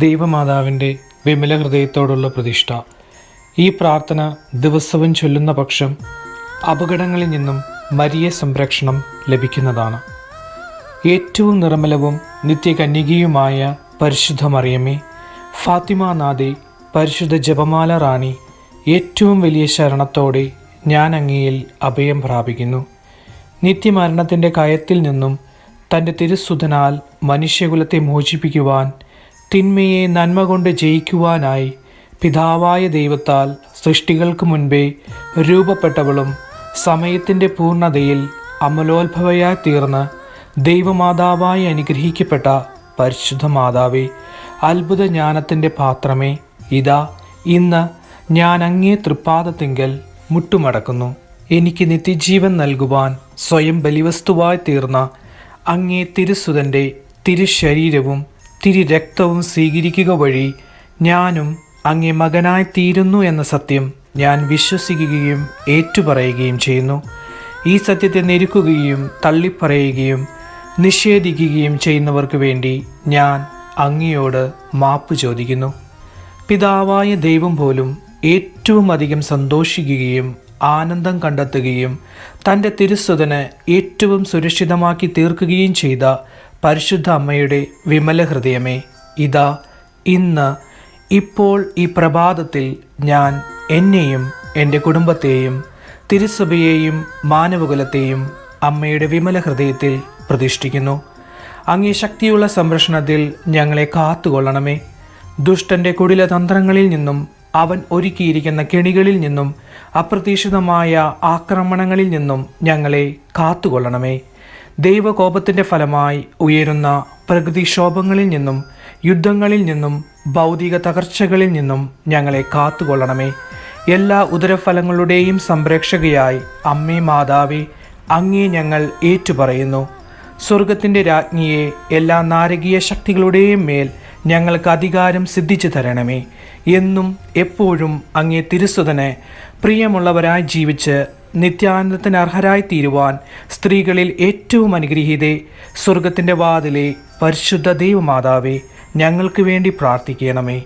ദൈവമാതാവിൻ്റെ വിമല ഹൃദയത്തോടുള്ള പ്രതിഷ്ഠ. ഈ പ്രാർത്ഥന ദിവസവും ചൊല്ലുന്ന പക്ഷം അപകടങ്ങളിൽ നിന്നും മരിയ സംരക്ഷണം ലഭിക്കുന്നതാണ്. ഏറ്റവും നിർമ്മലവും നിത്യകന്യകയുമായ പരിശുദ്ധ മറിയമേ, ഫാത്തിമാനാഥേ, പരിശുദ്ധ ജപമാല റാണി, ഏറ്റവും വലിയ ശരണത്തോടെ ഞാൻ അങ്ങയിൽ അഭയം പ്രാപിക്കുന്നു. നിത്യമരണത്തിൻ്റെ കയത്തിൽ നിന്നും തൻ്റെ തിരുസുതനാൽ മനുഷ്യകുലത്തെ മോചിപ്പിക്കുവാൻ, തിന്മയെ നന്മ കൊണ്ട് ജയിക്കുവാനായി പിതാവായ ദൈവത്താൽ സൃഷ്ടികൾക്ക് മുൻപേ രൂപപ്പെട്ടവളും സമയത്തിൻ്റെ പൂർണ്ണതയിൽ അമലോത്ഭവയായി തീർന്ന് ദൈവമാതാവായി അനുഗ്രഹിക്കപ്പെട്ട പരിശുദ്ധ മാതാവേ, അത്ഭുത ജ്ഞാനത്തിൻ്റെ പാത്രമേ, ഇതാ ഇന്ന് ഞാൻ അങ്ങേ തൃപ്പാദത്തിങ്കൽ മുട്ടുമടക്കുന്നു. എനിക്ക് നിത്യജീവൻ നൽകുവാൻ സ്വയം ബലിവസ്തുവായി തീർന്ന അങ്ങേ തിരുസുതൻ്റെ തിരുശരീരവും തിരുരക്തവും സ്വീകരിക്കുക വഴി ഞാനും അങ്ങേ മകനായി തീരുന്നു എന്ന സത്യം ഞാൻ വിശ്വസിക്കുകയും ഏറ്റുപറയുകയും ചെയ്യുന്നു. ഈ സത്യത്തെ ഞെരുക്കുകയും തള്ളിപ്പറയുകയും നിഷേധിക്കുകയും ചെയ്യുന്നവർക്ക് വേണ്ടി ഞാൻ അങ്ങയോട് മാപ്പ് ചോദിക്കുന്നു. പിതാവായ ദൈവം പോലും ഏറ്റവും അധികം സന്തോഷിക്കുകയും ആനന്ദം കണ്ടെത്തുകയും തൻ്റെ തിരുസുതന് ഏറ്റവും സുരക്ഷിതമാക്കി തീർക്കുകയും ചെയ്ത പരിശുദ്ധ അമ്മയുടെ വിമല ഹൃദയമേ, ഇതാ ഇന്ന് ഇപ്പോൾ ഈ പ്രഭാതത്തിൽ ഞാൻ എന്നെയും എൻ്റെ കുടുംബത്തെയും തിരുസഭയെയും മാനവകുലത്തെയും അമ്മയുടെ വിമല ഹൃദയത്തിൽ പ്രതിഷ്ഠിക്കുന്നു. അങ്ങേ ശക്തിയുള്ള സംരക്ഷണത്തിൽ ഞങ്ങളെ കാത്തുകൊള്ളണമേ. ദുഷ്ടൻ്റെ കുടില തന്ത്രങ്ങളിൽ നിന്നും അവൻ ഒരുക്കിയിരിക്കുന്ന കെണികളിൽ നിന്നും അപ്രതീക്ഷിതമായ ആക്രമണങ്ങളിൽ നിന്നും ഞങ്ങളെ കാത്തുകൊള്ളണമേ. ദൈവകോപത്തിൻ്റെ ഫലമായി ഉയരുന്ന പ്രകൃതിക്ഷോഭങ്ങളിൽ നിന്നും യുദ്ധങ്ങളിൽ നിന്നും ഭൗതിക തകർച്ചകളിൽ നിന്നും ഞങ്ങളെ കാത്തുകൊള്ളണമേ. എല്ലാ ഉദരഫലങ്ങളുടെയും സംരക്ഷകയായി അമ്മേ മാതാവേ, അങ്ങേ ഞങ്ങൾ ഏറ്റുപറയുന്നു. സ്വർഗത്തിൻ്റെ രാജ്ഞിയെ, എല്ലാ നാരകീയ ശക്തികളുടെയും മേൽ ഞങ്ങൾക്ക് അധികാരം സിദ്ധിച്ചു തരണമേ. എന്നും എപ്പോഴും അങ്ങേ തിരുസുതന് പ്രിയമുള്ളവരായി ജീവിച്ച് നിത്യാനന്ദത്തിന് അർഹരായി തീരുവാൻ സ്ത്രീകളിൽ ഏറ്റവും അനുഗ്രഹീതേ, സ്വർഗത്തിൻ്റെ വാതിലെ പരിശുദ്ധ ദൈവമാതാവേ, ഞങ്ങൾക്ക് വേണ്ടി പ്രാർത്ഥിക്കണമേ.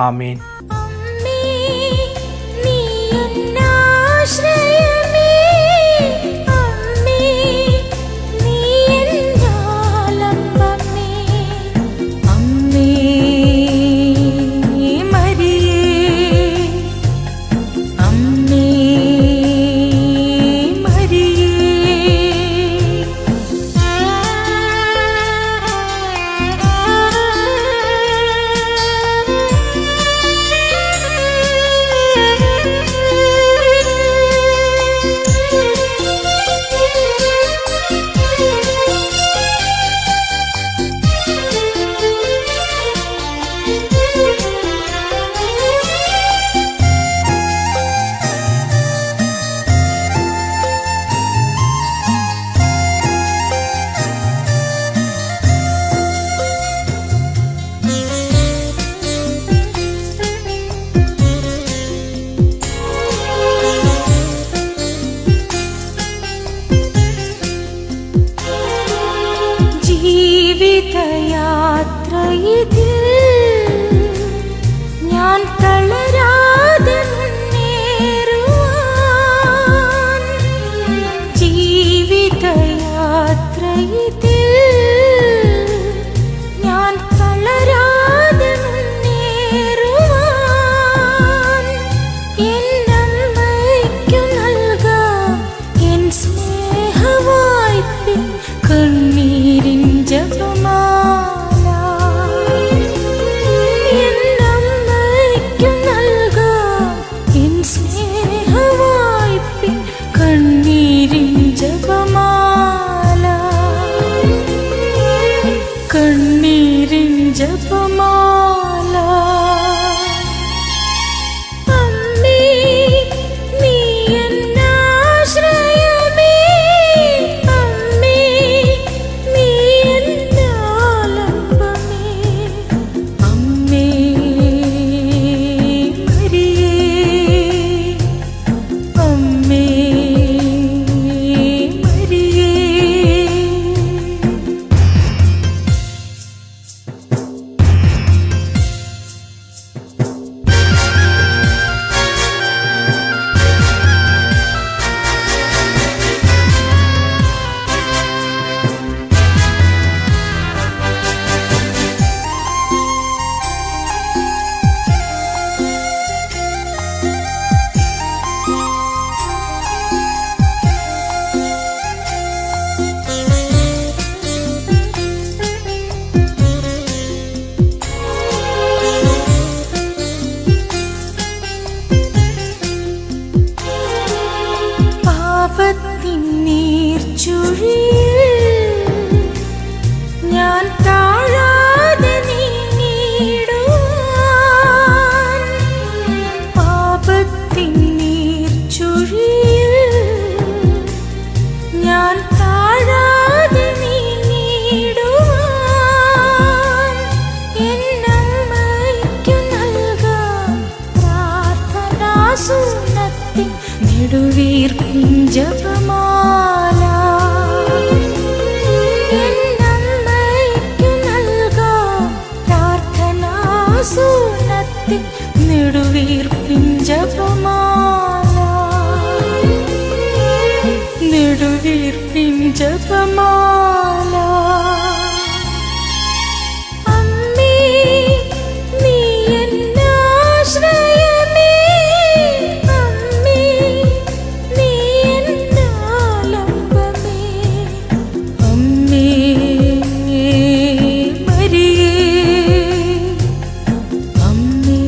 ആമേൻ. ഞാൻ തളരാതെ മുന്നേറുവാൻ, ജീവിതയാത്രയിൽ ഞാൻ തളരാതെ മുന്നേറുവാൻ, എന്നമ്മയ്ക്കു നൽകാം എൻ സ്നേഹവായ്പിൻ കണ്ണീരിൻ ജപമാ. കണ്ണീരിൻ ജപമാല. അമ്മേ, നീ എന്നാശ്രയമേ. അമ്മേ, നീ എന്നാലംബമേ. അമ്മേ മരിയേ, അമ്മേ മരിയേ. നെടുവീർപ്പിൻ ജപമാല എന്നമ്മയ്ക്കു നൽകാം പ്രാർത്ഥനാസൂനത്തിൽ നെടുവീർപ്പിൻ ജപമാല നെടുവീർപ്പിൻ ജപമാല അമ്മേ നീ എന്നാശ്രയമേ അമ്മേ നീ എന്നാലംബമേ അമ്മേ മരിയേ അമ്മേ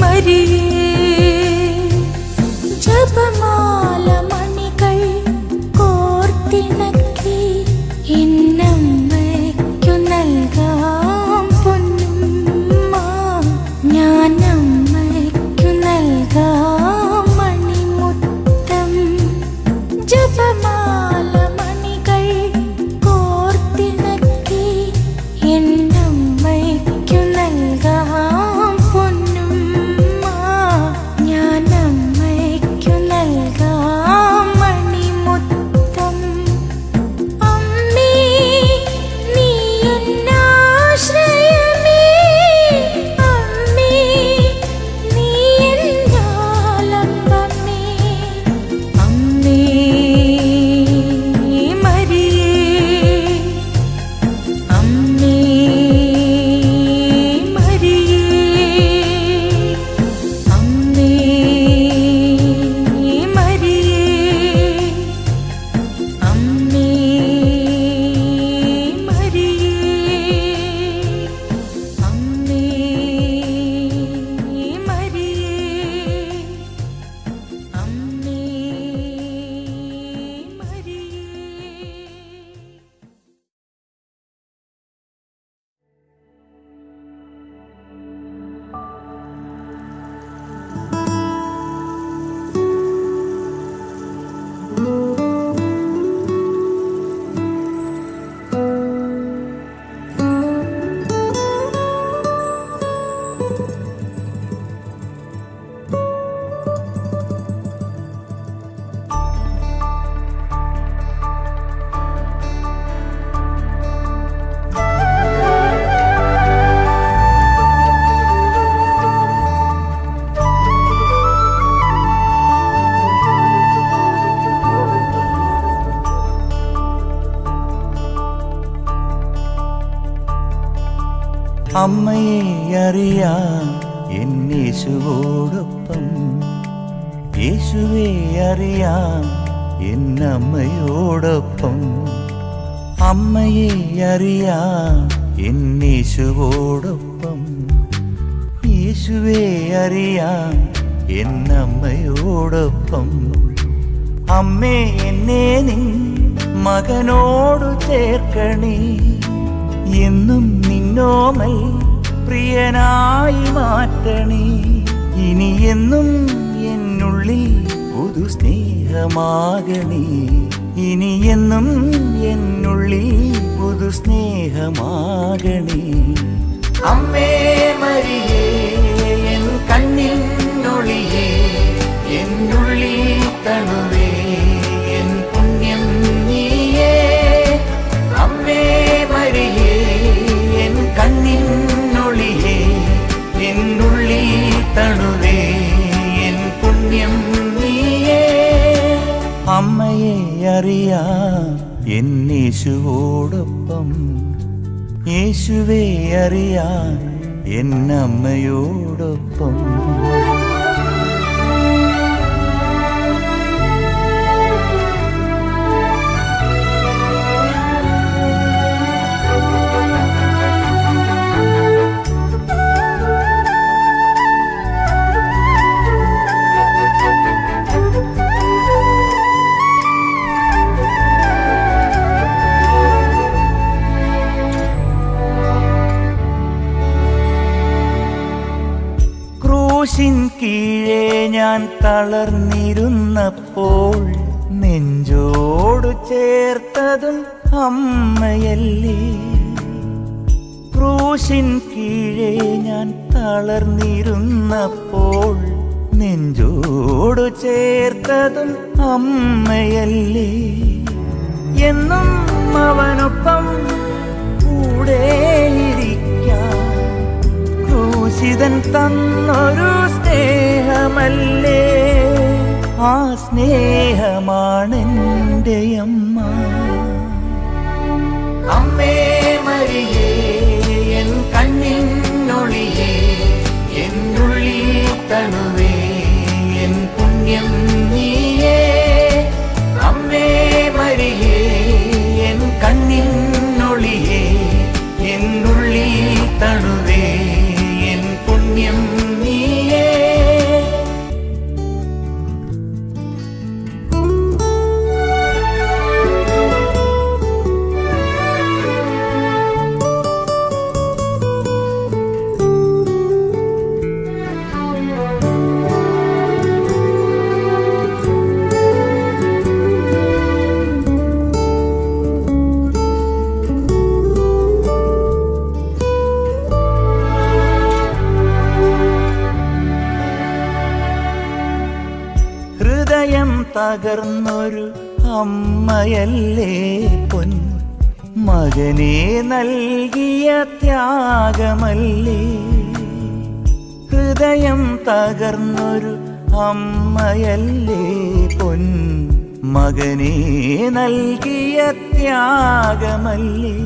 മരിയേ ജപമാല മണികൾ കോർത്തിണക്കി എന്നമ്മയ്ക്കു നൽകാം പൊന്നുമ്മ ഞാൻ അമ്മയ്ക്കു നൽകാം മണിമുത്തം ജപമാല മണികൾ കോർത്തിണക്കി എന്നമ്മയ്ക്കു നൽകാം പൊന്നുമ്മ ഞാൻ അമ്മയ്ക്കു നൽകാം മണിമുത്തം അമ്മേ നീ എന്നാശ്രയമേ അമ്മേ നീ എന്നാലംബമേ അമ്മേ മരിയേ അമ്മേ മരിയേ അമ്മേ മരിയേ അമ്മേ മരിയേ അമ്മേ മരിയേ അമ്മേ മരിയേ. അമ്മയെ അറിയാം എന്നേശുവോടൊപ്പം യേശുവെ അറിയാം എന്നമ്മയോടൊപ്പം അമ്മയെ അറിയാം എന്നേശുവോടൊപ്പം യേശുവെ അറിയാം എന്നമ്മയോടൊപ്പം അമ്മേ എന്നെ നിൻ മകനോടു ചേർക്കണേ എന്നും നിന്നോമൽ പ്രിയനായി മാറ്റണേ ഇനി എന്നും എന്നുള്ളിൽ പുതു സ്നേഹമാകണേ ഇനി എന്നും എന്നുള്ളിൽ പുതു സ്നേഹമാകണേ അമ്മേ മരിയേ എൻ കണ്ണിൻ ഒളിയേ എന്നുള്ളിൽ തണുവേ എൻ പുണ്യം നീയേ അമ്മേ മരിയേ എൻ കണ്ണിൻ ഒളിയേ എന്നുള്ളിൽ തണുവേ എൻ പുണ്യം നീയേ അമ്മയെ അറിയാം എന്നേശുവോടൊപ്പം യേശുവെ അറിയാം എന്നമ്മയോടൊപ്പം ക്രൂശിൻ കീഴേ ഞാൻ തളർന്നിരുന്നപ്പോൾ നെഞ്ചോടു ചേർത്തതും അമ്മയല്ലേ. ക്രൂശിൻ കീഴേ ഞാൻ തളർന്നിരുന്നപ്പോൾ നെഞ്ചോടു ചേർത്തതും അമ്മയല്ലേ. എന്നും അവനൊപ്പം കൂടെയിരിക്കാൻ ക്രൂശിതൻ തന്നൊരു സ്നേഹമല്ലേ. ആ സ്നേഹമാണെൻ്റെ അമ്മ. അമ്മേ മരിയേ, എൻ കണ്ണിനൊളിയേ, എന്നുള്ളിൽ തണുവേ, എൻ പുണ്യം നീയേ. അമ്മേ മരിയേ, എൻ കണ്ണിനൊളിയേ, എന്നുള്ളിൽ തണുവേ, എൻ പുണ്യം നീയേ. ഹൃദയം തകർന്നൊരു അമ്മയല്ലേ പൊൻ മകനെ നൽകിയ ത്യാഗമല്ലേ. ഹൃദയം തകർന്നൊരു അമ്മയല്ലേ പൊൻ മകനെ നൽകിയ ത്യാഗമല്ലേ.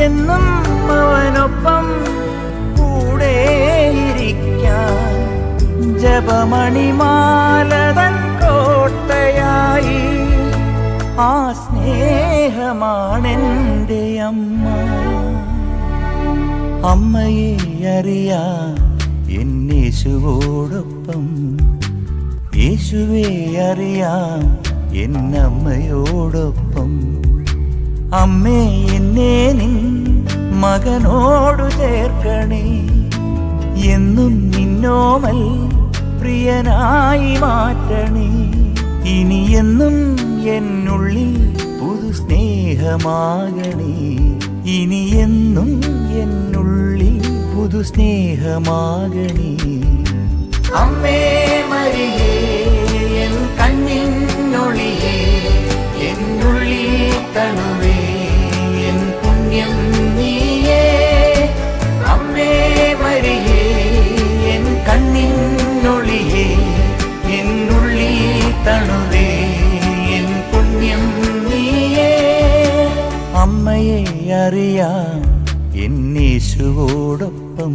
എന്നും അവനൊപ്പം കൂടെയിരിക്കാൻ ജപമണിമാലതൻ കോട്ടയായി. ആ സ്നേഹമാണെൻ്റെ അമ്മ. അമ്മയെ അറിയാം എന്നേശുവോടൊപ്പം, യേശുവെ അറിയാം എന്നമ്മയോടൊപ്പം. അമ്മേ എന്നെ നിൻ മകനോടു ചേർക്കണേ, എന്നും നിന്നോമൽ പ്രിയനായി മാറ്റണേ. ഇനിയെന്നും എന്നുള്ളിൽ പുതു സ്നേഹമാകണേ, ഇനിയെന്നും എന്നുള്ളിൽ പുതു സ്നേഹമാകണേ. അമ്മേ മരിയേ, എൻ കണ്ണിനൊളിയേ, എന്നുള്ളിൽ തണുവേ, എൻ പുണ്യം നീയേ. അമ്മേ മരിയേ, എൻ കണ്ണിനൊളിയേ, എന്നുള്ളിൽ തണുവേ, എൻ പുണ്യം നീയേ. അമ്മയെ അറിയാം എന്നേശുവോടൊപ്പം,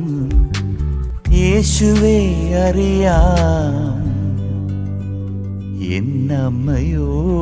യേശുവെ അറിയാം എന്നമ്മയോടൊപ്പം.